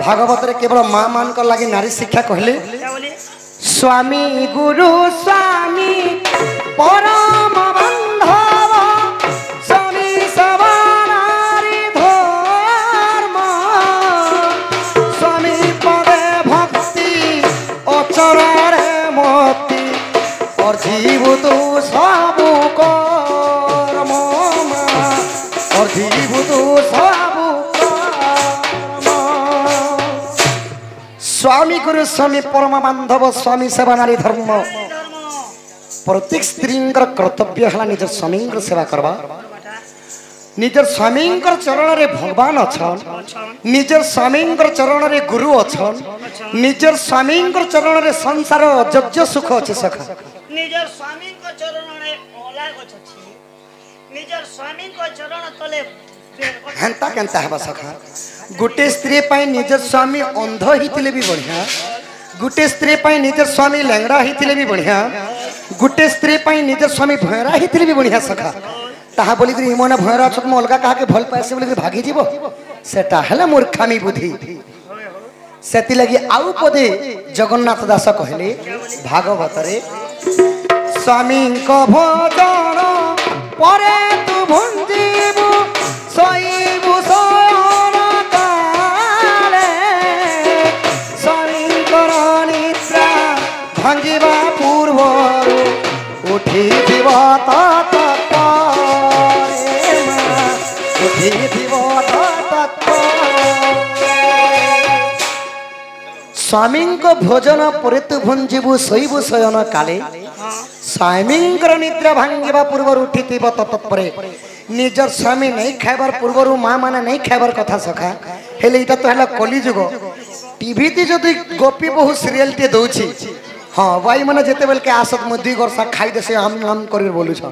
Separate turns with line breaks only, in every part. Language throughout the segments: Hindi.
भागवत रे केवल माँ मान कर लगी नारी शिक्षा कहले स्वामी गुरु स्वामी परम बंधव स्वामी सवा नारी धर्म स्वामी पदे भक्ति अचरण मोती और जीव तू सब कर्म और जीव तू सब स्वामी गुरु स्वामी परम बांधव स्वामी सेवा नारी धर्म प्रत्येक स्त्री कर्तव्य है निज स्वामी सेवा करवा निजर स्वामी चरण रे भगवान अच्छन निजर स्वामी चरण रे गुरु अच्छन निजर स्वामी चरण रे संसार यज्ञ सुख अच्छे सखा
निजर स्वामी चरण रे ओला गछ अछि निजर स्वामी चरण तले
हेंता केंता है सखा गुटे स्त्री पाई निजर स्वामी अंध हितिले भी बढ़िया गुटे स्त्री पाई निजर स्वामी लंगड़ा हितिले भी बढ़िया गुटे स्त्री पाई निजर स्वामी भयरा हितिले भी बढ़िया सखा ताहा बोली कि इमोना भयरा छत में अलगा कहा के भल पैसे बोली कि भागी जीवो सेटा हला मूर्खामी बुद्धि सेति लगी आउ पदे जगन्नाथ दास कहले भागवत रे स्वामी को भोजन परे तू भुंजीबु सोईबु सोयन काले स्वामी को निद्रा भांगिबा पूर्व उठी जीव स्वामी को भोजन पर तू भुंजीबु सोईबु शयन काले स्वामी निद्रा भांगिबा पूर्व उठी तत्परे निजर स्वामी नहीं खाइबार पूर्वर माँ माने नहीं खाइबार कथा सखा हेले इटा तो हला कलिजुग टीवी ती जदि गोपी बहु सीरियल टे दउछि हां वाई माने जेते बेल के आसत मुद्दी गरसा खाइ देसे हम नाम करि बोलु छ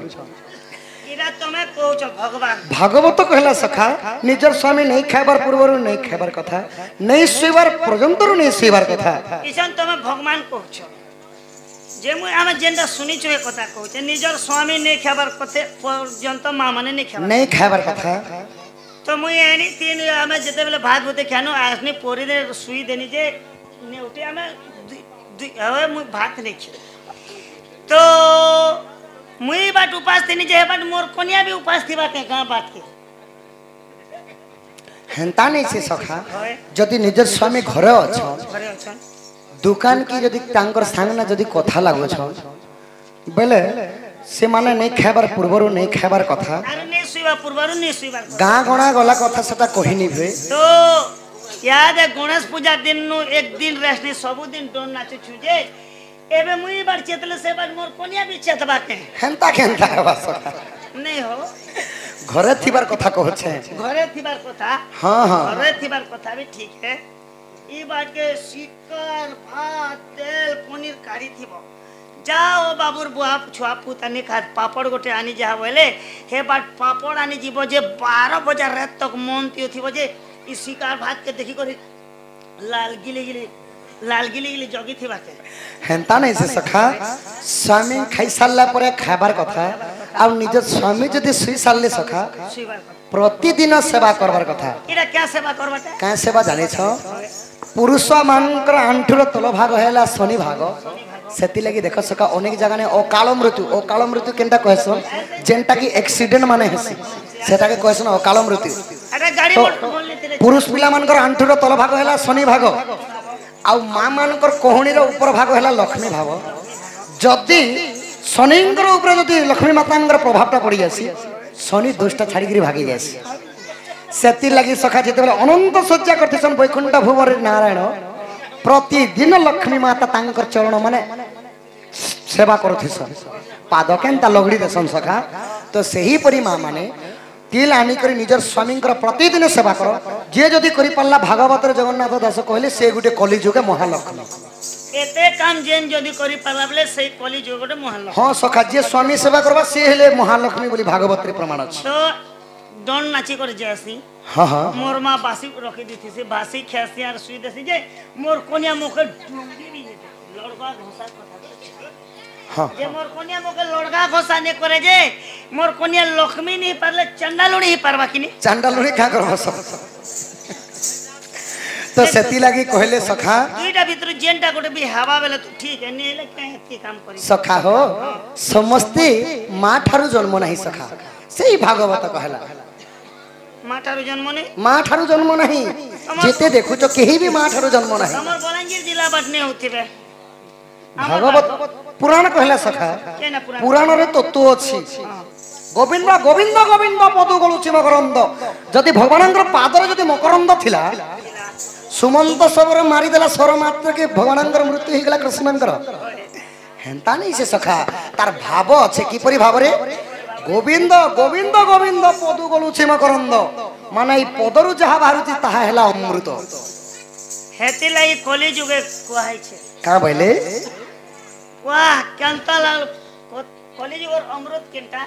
इरा तमे कहू छ भगवान
भागवत कहला सखा निजर स्वामी नहीं खाइबार पूर्वर नहीं खाइबार कथा नहीं सुइबार पर्यंतर नहीं सुइबार कथा
इसन तमे भगवान कहू छ जे मु आमे जेंदा सुनि छ कथा कहू छ निजर स्वामी नहीं खाइबार कथे पर्यंत मां माने नहीं
खाइबार कथा
तो मु एनी तीन आमे जेते बेले भात होते खानो आसने पोरी ने सुई देनी जे ने उठे आमे हवे मु भात नहीं खे तो मुई बाट उपास देनी जे बाट मोर कोनिया भी उपास थिबा के का बात के
हेंता नहीं से सखा जदि निजर स्वामी घरे अछन दुकान की जदि तांकर सांगना जदि कथा लागो छ बेले से माने नहीं खाइबार पूर्वरु नहीं खाइबार कथा
अरे नहीं सुइबा पूर्वरु नहीं सुइबार
गां गणा गला कथा सेटा कहिनी भे
तो याद है गणेश पूजा दिन नु एक दिन रेस्ट नहीं सब दिन डोन नाचे छुजे एबे मुई बार चेतले से बार मोर कोनिया भी चेतबा के
हेंता केंता है बस
नहीं हो
घरे थिबार कथा कहू छे
घरे थिबार कथा
हां हां
घरे थिबार कथा भी ठीक है ई बात के शिकर भात तेल पनीर काढ़ी थिबो जाओ बाबूर बुआ छुआ पुतानी खात पापड़ गोटे आनी जा बोले हे बाट पापड़ आनी जीवो जे 12 बजे रात तक मन तियो थिबो जे ई शिकार भात के देखि करी लाल गिली गिली जगी थिबा के
हेंता नहीं से सखा स्वामी खाई सारला परे खाबार कथा आ निज स्वामी जदि सुई सारले सखा प्रतिदिन सेवा करबार कथा
इरा क्या सेवा करबाटा
का सेवा जाने छ पुरुष मानकर आंठुर तल भाग हैला शनि भाग सेति लगी देख सका अनेक जगह ने अकाल मृत्यु केनता कहसन जेंटा की एक्सीडेंट माने हेसी सेटा के कहसन अकाल मृत्यु
अरे गाड़ी बोलले तेरे
पुरुष पिला मानकर आंठुर तल भाग हैला शनि भाग आ मां मानकर कोहणीर ऊपर भाग हैला लक्ष्मी भाग जदी शनिंकर ऊपर जदी लक्ष्मी मातांकर प्रभावटा पड़ी जासी शनि दुष्टा छाड़ी गिरी भागी जासी सेति लगी सखा जेते अनंत सज्जा करथिसन वैकुंठ भुवर नारायण प्रतिदिन लक्ष्मी माता तांकर चरण माने सेवा करथिसन पाद केनता लगड़ी देसन सखा तो सही परी मां माने तिल आनी करी निजर स्वामी प्रतिदिन सेवा कर जे जदि करि पल्ला भागवत जगन्नाथ दास कहले से गुटे कलिजुगे महालक्ष्मी
एते काम जेन जदि करि पल्ला से कलिजुगे महालक्ष्मी
हां सखा जे स्वामी सेवा करबा से हेले महालक्ष्मी बोली भागवत रे प्रमाण अछि
तो डन नाची कर जासी
हां हां
मोर मां बासी रखी दिथि से बासी खेसी आर सुई देसी जे मोर कोनिया मुखे डुंगी भी लड़का घोसा कथा हां जे मोर कोनिया मुखे लड़का घोसा ने करे जे मोर कोनिया लक्ष्मी नहीं परले चंडालुणी ही परवा किनी
चंडालुणी का करबो सब तो सेती लगी कहले सखा
दुईटा भीतर जेनटा गोटे भी हवा बेले तो ठीक है नहीं ले कहीं एती काम करी
सखा हो समस्ते माँ ठारू जन्म नहीं सखा सही भागवत कहला
माँ ठारू जन्म नहीं
माँ ठारू जन्म नहीं जेते देखु तो केही भी माँ ठारू जन्म नहीं
हमर बलांगीर जिला बटने होती बे
भागवत पुराण कहला सखा
के ना पुराण
पुराण रे तत्व अछि गोविंद गोविंद गोविंद पदु गलुछि मकरंद जदि भगवानंकर पादर जदि मकरंद थिला सुमंत सबरे मारी देला स्वर मात्र के भगवानंकर मृत्यु हिगला कृष्णंकर हेंता नहीं से सखा तार भाव अछि किपरि भाव रे गोविंद गोविंद गोविंद पदु गलुछि मकरंद माने ई पदरु जहा बाहरुछि ताहा हेला अमृत
हेती लाई कली जुगे कुहाई छे
का बोले
वाह केंता लाल कली जुगर अमृत केंटा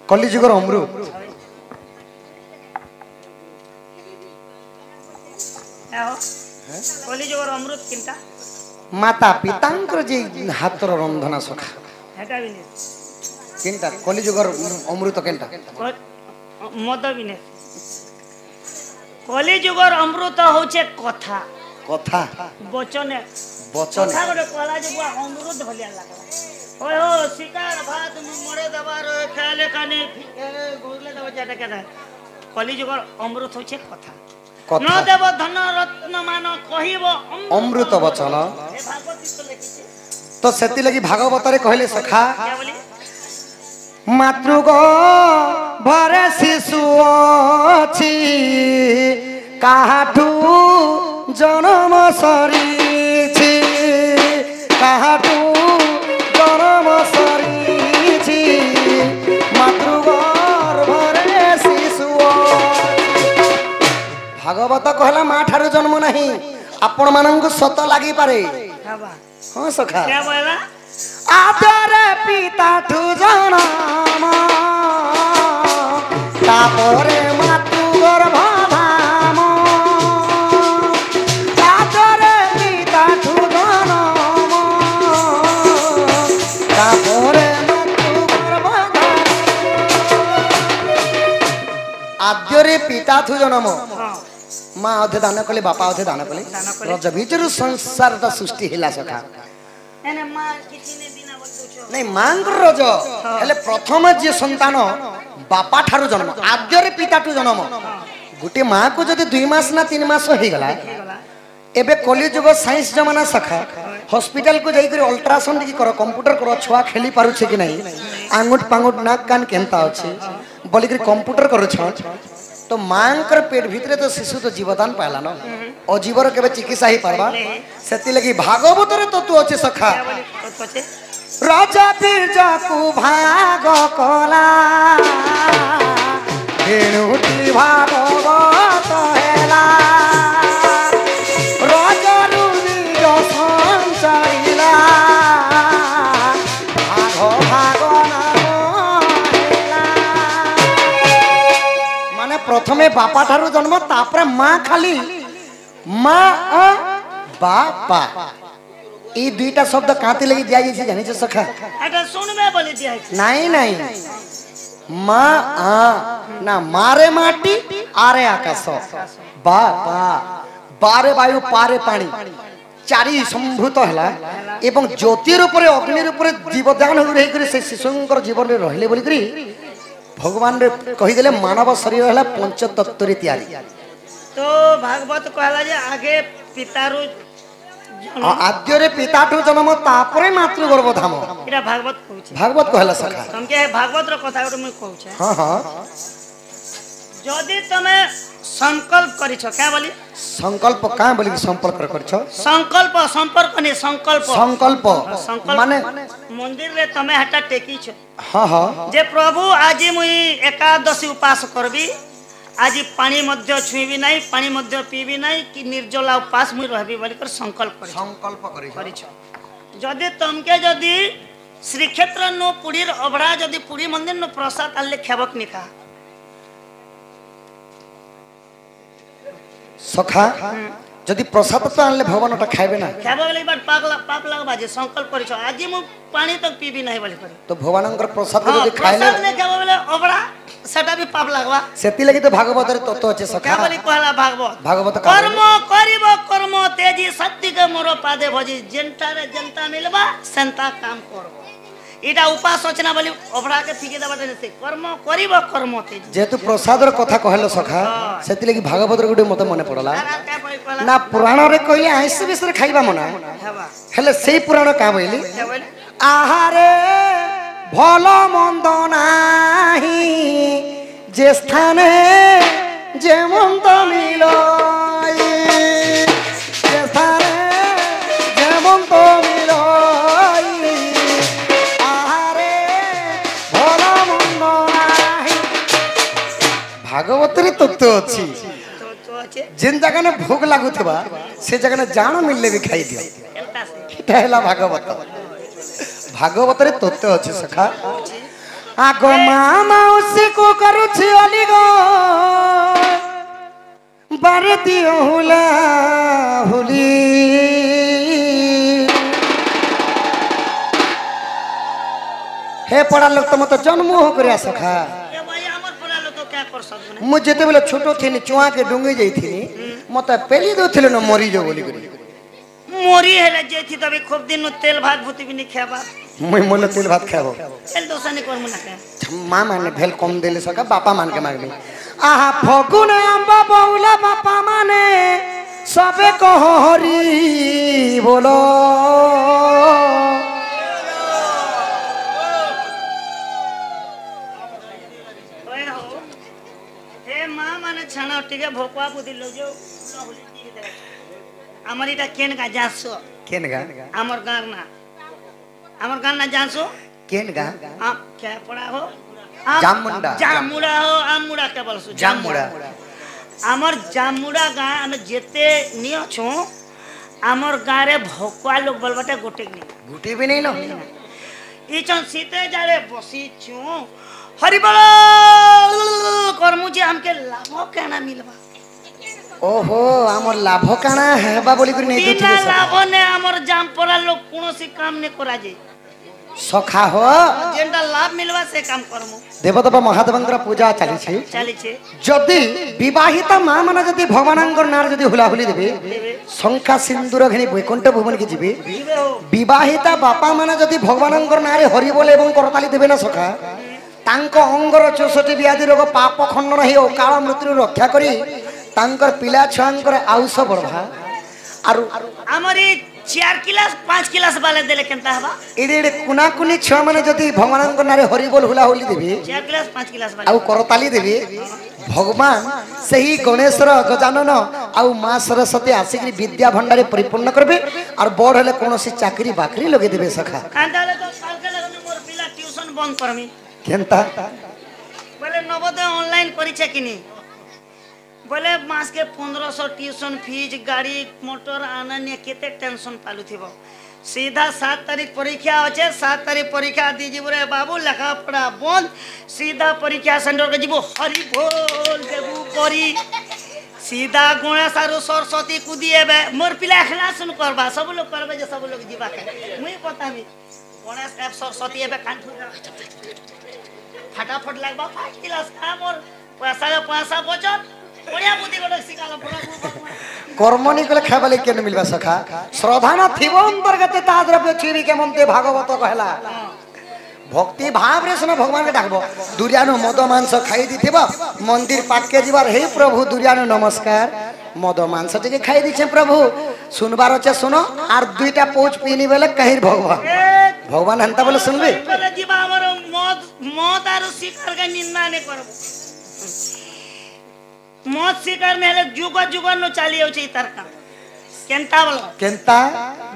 कलिजुगर अमृत
कली जुगर अमृत केंटा
माता पितांकर जे हातर रंधना सखा
हेटा भी नहीं
केनटा कलिजुगर अमृत केनटा
मद भी नहीं कली जुगर अमृत होचे कथा
कथा
वचन
वचन
कथा गोटे कहला जे बुआ अमृत भलिया लागला ओए हो शिकार भात मोड़े दबार खेले काने गुरले दबा जाटा केदा कली जुगर अमृत होचे कथा न
कथा
देव धन रत्न मान कहिबो
अमृत वचन
ए भागवत तो लिखिছে
तो सेति लगी भागवत रे कहले सखा
क्या बोली
मातृग भरे शिशु अछि काहाठू जन्म सरीछि काहाठू जन्म सरीछि मातृग भरे शिशु भागवत कहला माँ ठारू जन्म नहीं आपण मानंकु सत लागि पारे
हवा
हाँ सखा
क्या बोला
आदर पिता ठू जन्म तापरे मातु गर्भ धाम आदर पिता ठू जन्म तापरे मातु गर्भ धाम आद्यरे पिता ठू जन्म
हां
माँ अधे दान कले बापा अधे दान कले रज भीतर संसार ता सृष्टि हिला सखा
एने मां किछि ने बिना बोल दोछो
नहीं मांगर रज हेले प्रथम जे संतान बापा ठारू जन्म आद्यरे पिता ठू जन्म गुटे माँ को जदि 2 मास ना 3 मास हो गला एबे कलिजुग साइंस जमाना सखा हॉस्पिटल को जाई कर अल्ट्रासाउंड की करो कंप्यूटर करो छुआ खेली पारु छे कि नहीं आंगुट पांगुट नाक कान केनता अछि बोली कर कंप्यूटर करो छ तो मांकर पेट भीतर तो शिशु तो जीवदान पाला न अजीवर केबे चिकित्सा ही पारबा सेति लगी भागवत रे तो तू अछि सखा
क्या बोली पछे
राजा बीरजा को भाग कला धेनुटी भागवत हेला राजा रुबीर संचारिला भाग भाग नाम हेला माने प्रथमे बापा ठारू जन्म तापरे माँ खाली माँ बापा ई दुईटा शब्द कांति लगी दिया जाइए जानी छ सखा
एटा सुनबे बोली दिया है
नहीं नहीं माँ आ ना मारे माटी आरे आकाश बा बा बारे वायु पारे पानी चारि संभूत हला एवं ज्योति रूपरे अग्नि रूपरे जीवदान रही करी से शिशुंकर जीवन रे रहले बोली करी भगवान रे कहि देले मानव शरीर हला पंच तत्व रे तयारी
तो भागवत कहला जे आगे पितारु
आद्यरे पिताठू जन्म तापरे मातृ गर्भ धाम
इरा भागवत कहूछ
भागवत कहला सखा
हमके भागवत रो कथा गोटे मैं कहूछ
हां हां
जदि तमे संकल्प करिछ क्या बोली
संकल्प का बोली संपर्क करछ
संकल्प संपर्क नहीं संकल्प
संकल्प
संकल्प
माने
मंदिर रे तमे हटा टेकी छ
हां हां
जे प्रभु आज मुई एकादशी उपास करबी आज पानी मध्य छुईबी नहीं पानी मध्य पीबी नहीं कि निर्जला उपास मुई रहबी बोली कर संकल्प करिछ जदि तमके जदि श्रीक्षेत्र नो पुरीर अबड़ा जदि पुरी मंदिर नो प्रसाद आले खेबक निका
सखा যদি প্রসাদ তো আনলে ভগবানটা খাইবে না
খাইব বলে এবার পাপ লাগবা যে সংকল্প করিছ আজি মু পানি তক পিবি নাই বলে করি
তো ভগবানଙ୍କର প্রসাদ
হ্যাঁ,
যদি খাইলে
প্রসাদ নে খাইব বলে অবড়া সেটা भी পাপ লাগবা
সেতি লাগি তো ভাগবতের তত্ত্ব আছে সখা
কে বলি কহলা ভাগবত
ভাগবত
কর্ম করিব কর্ম তেজি সত্যিকে মোর পাদে ভজি জেনটারে জনতা মিলবা সেন্তা কাম করব এটা উপাস অচনা বলি অবড়াকে ফিকে দেবাতে নেছে কর্ম করিব কর্ম তেজি
যেহেতু প্রসাদর কথা কহিল সখা সেতি লাগি ভাগবতর গুটে মতে মনে পড়লা
আর কে বলি কহলা
না পুরাণরে কইলে আইস বিসরে খাইবা মনা
হেবা
হেলে সেই পুরাণ কা বইলি
কে বলি
আহারে ভাল মন্দ নাহি যে স্থানে যেমন তো মিল যে স্থানে যেমন তো মিল আহারে ভাল মন্দ নাহি ভাগবতরে তত্ত্ব ଅଛି
তো আছে
যেন জায়গানে ভোগ লাগুথিবা সে জায়গানে জাণ মিললে বি খাই দিও
কেলতা সে
এটা হেলা ভাগবত ভাগবতরে তত্ত্ব ଅଛି সখা আগ মা মাউসী কো করুছি অলিগ বারে দিও হুলা হুলি হে পড়া লোক তো মতো জন্ম हो করিয়া সখা
এ ভাই আমার পড়া লোক কে কর সব না
মু যেতেবেলে ছোট থিনি চুয়া কে ডুঙ্গি যাইথিনি মতে পেলি দউଥିଲେ ন মরি जो बोली करी
मोरी हेले जेथि तबे खूब दिन तेल भात भूति भी नहीं खाबा
मुई मोले तेल भात खाबो
तेल दोसा नहीं करमु ना के
माँ माने भेल कम देले सका बापा मान के मांगनी आहा फगुन आंबा बौला बापा माने सबे कहरी बोलो
ओए हो हे मां माने छाना टिके भोकवा बुद्धि लो जो होली टिके दे আমার এটা কেন গা যাসো
केन गा
আমার গান না যাসো
केन गा
আম কে পড়া হো
জামুন্ডা
জামুড়া হো আমুড়া কে বলছো
জামুড়া
আমার জামুড়া গা আমি যেতে নিয়েছো আমার গারে ভোকवा লোক বলবাটা গোটে নি
गुटी भी नहीं लो
ই চন শীতে যারে বসিছু হরিবল করমু যে আমকে লাভ কেনা মিলবা
ओहो आमर लाभ काना हेबा बोली करी नहीं
बिना
दुथिबे
लाभ ने हमर जाम पड़ा लोग कोनोसी काम ने करा जे
सखा हो
जेंटा लाभ मिलवा से काम करमु
देवदेव महादेवंकर पूजा चली छी
चली छे
जदि विवाहिता मां माने जदि भगवानंकर नार जदि हुलाहुली देबे शंखा सिंदूर घनी वैकुंठ भुवन के जीवे
जीवे हो
विवाहिता बापा माने जदि भगवानंकर नारे हरि बोले एवं करताली देबे ना सखा तांको अंगर 64 व्याधि रोग पाप खंडन हे काल मृत्यु रक्षा करी तांकर पिला छुआंकर आयुष बढ़वा आरु
हमरी 4 क्लास 5 क्लास वाले देले केनता हबा
एडे एडे कुना कुनी छुआ माने जदि भगवानंकर नारे हरि बोल हुलाहुली देबे
4 क्लास 5 क्लास वाले
आउ करताली देबे भगवान सही गणेशर गजानन आउ मां सरस्वती आसिक विद्या भंडारे परिपूर्ण करबे और बड़ हले कोनोसी चाकरी बाकरी लगे देबे सखा
कांदाले तो काल के लगन मोर पिला ट्यूशन बंद करमी
केनता
बोले नवोदय ऑनलाइन करिछे किनी बोले मास के 1500 ट्यूशन फीस गाड़ी मोटर आनन्य केते टेंशन पालू थिबो सीधा 7 तारीख परीक्षा अच्छे 7 तारीख परीक्षा दीजिए रे बाबू लेखा पढ़ा बंद सीधा परीक्षा सेंटर के जीवो हरि बोल देबू परी सीधा गणेश आरु सरस्वती कुदिएबे मोर पिला क्लास सुन करबा सब लोग करबे जे सब लोग जीवा के मुई पता मी गणेश एप सरस्वती एबे कान फटाफट लगबा 5 क्लास का मोर पैसा बचत बढ़िया बुद्धि गोटे सिकालो पूरा
कर्मनी कले खाबाले केन मिलबा सखा श्रद्धाना थिबो अंतर्गत ताद्रव्य छिरी के मनते भागवत कहला भक्ति भाव रे सुन भगवान के डाकबो दुर्यानु मद मांस खाई दिथिबा मंदिर पाट के जीवार हे प्रभु दुर्यानु नमस्कार मद मांस टिके खाई दिछे प्रभु सुनबार छे सुनो आर दुईटा पोच पीनी बेले कहिर भगवान भगवान हंता बोले सुनबे
बोले जीवा हमर मौत आरु शिकार के निंदा ने करबो मौत शिकार में हेले जुग न चली होची तरका केनता बोलो
केनता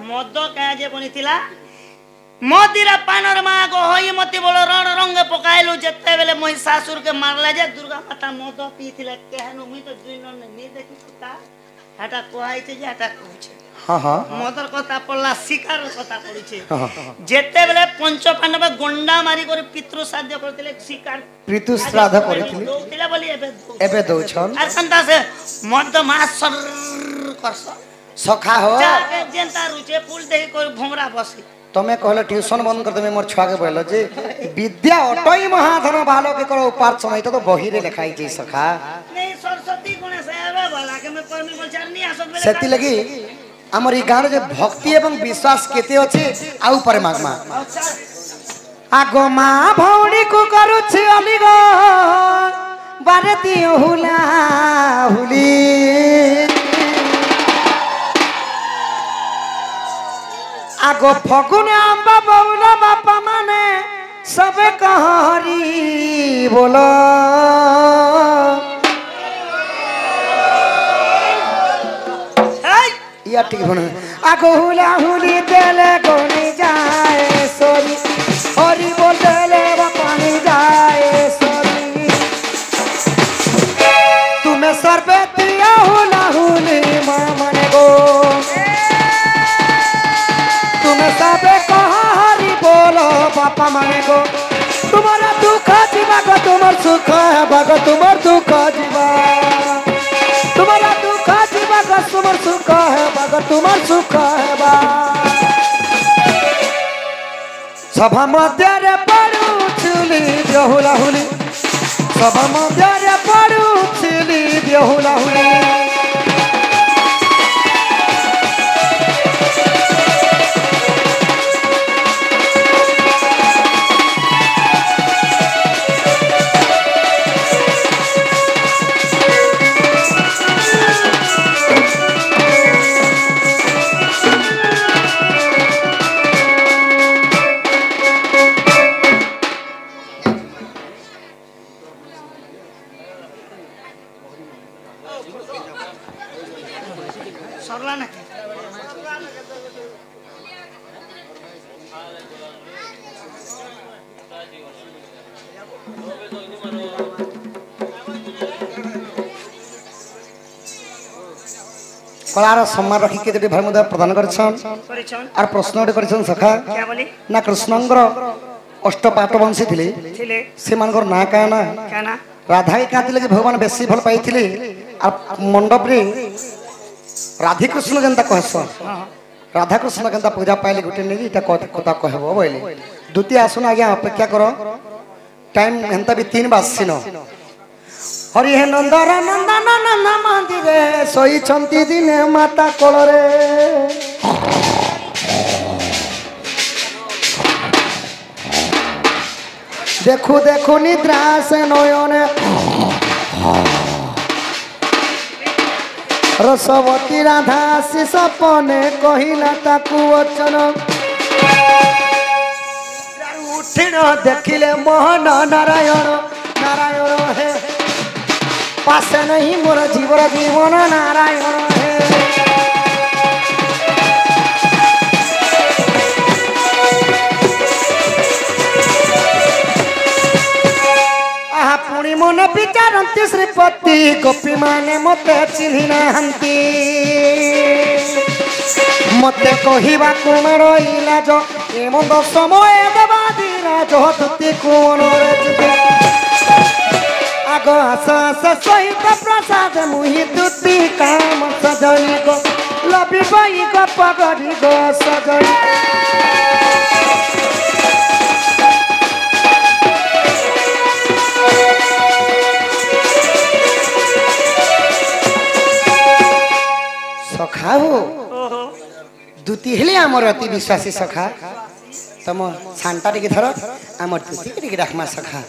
मद का जे बनिथिला मदिरा पानर मागो होई मति बोलो रण रंग पकाइलु जत्ते बेले महिषासुर के मारला जे दुर्गा माता मद पीथिला केहनु मुई तो दुई न नहीं देखि पता हटा कोहाई छे जे हटा कहू छे
हां हां
मदर कथा पड़ला शिकार कथा पड़ी छे जत्ते बेले पंच पांडव गोंडा मारी कर पितृ श्राद्ध करथिले शिकार
पितृ श्राद्ध करथिले
दोतिला बोली
एबे दउछन
आर संता से मद मास सर करस
सखा हो
जाके जेंता रुचे फूल दे कोई भुमरा बसी
तुम्हें कहल ट्यूशन बंद कर तुम्हें मोर छुआ के बोल जे विद्या अटई महाधन बालक के करो उपार्जन है तो बही रे लिखाई जे सखा
नहीं सरस्वती गुण से आवे वाला के मैं परमी बोलचार नहीं आसो
सेति लगी हमर ई गाँव जे भक्ति एवं विश्वास केते अछि आउ पर मागमा आगो माँ भौणी को करुछि अलिग बारती हुला हुली आगो फगुन आंबा बौला बापा माने सबे कहरी बोलो या ठीक बने आगो हुला हुली देले गोनी जाए सोरी हरी बोल देले पानी जाए सोरी तुम्हें सर्वे दिया हुला हुली मां मने गो तुम्हें सबे कहा हरी बोलो बापा माने गो तुम्हारा दुख जीवा गो तुम्हार सुख है भगो तुम्हार दुख जीवा तुम्हारा दुख जीवा गो तुम्हार सुख है भगो तुम्हार सुख है बा सभा मध्य रे पड़ू छिली बेहुला हुली सभा मध्य रे पड़ू छिली बेहुला हुली
सरला ना
कलार सम्मान रखी के भाई मध्य प्रदान करछन
परिचन
आर प्रश्न उठे करछन सखा
क्या बोली
ना कृष्णंकर अष्टपाट वंशी थिले
थिले
से मानकर ना का ना
क्या ना
राधा के कहते कि भगवान बेसी भल पाइथिले आ मंडप रे राधे कृष्ण जनता कहस राधा कृष्ण केनता पूजा पाइले गुटे नहीं इटा कथा कहबो बोले द्वितीय आसन आज्ञा अपेक्षा करो टाइम हेंता भी 3 बासिन हरि हे नंदर नंदन नंद मंदिरे सोई छंती दिने माता कोलरे देखु देखु निद्रा से नयने रसवती राधा से सपने कहिला ताकू वचन उठिन देखिले मोहन नारायण नारायण हे पासे नहीं मोर जीवन नारायण हे आहा पुणी मन विचारती श्रीपति गोपी माने मते चिन्हि नाहंती मते कहिबा कोन रहिला जो एमन समय देवादीरा जो तुति कोन रे आगो आस आस सहित प्रसाद मुहि तुति काम सजनी गो लबी बई गो पगड़ी गो सजनी सखा हो दुती हेले आमर अति विश्वासी सखा तम सांटा टिके धर आमर दुती टिके राखमा सखा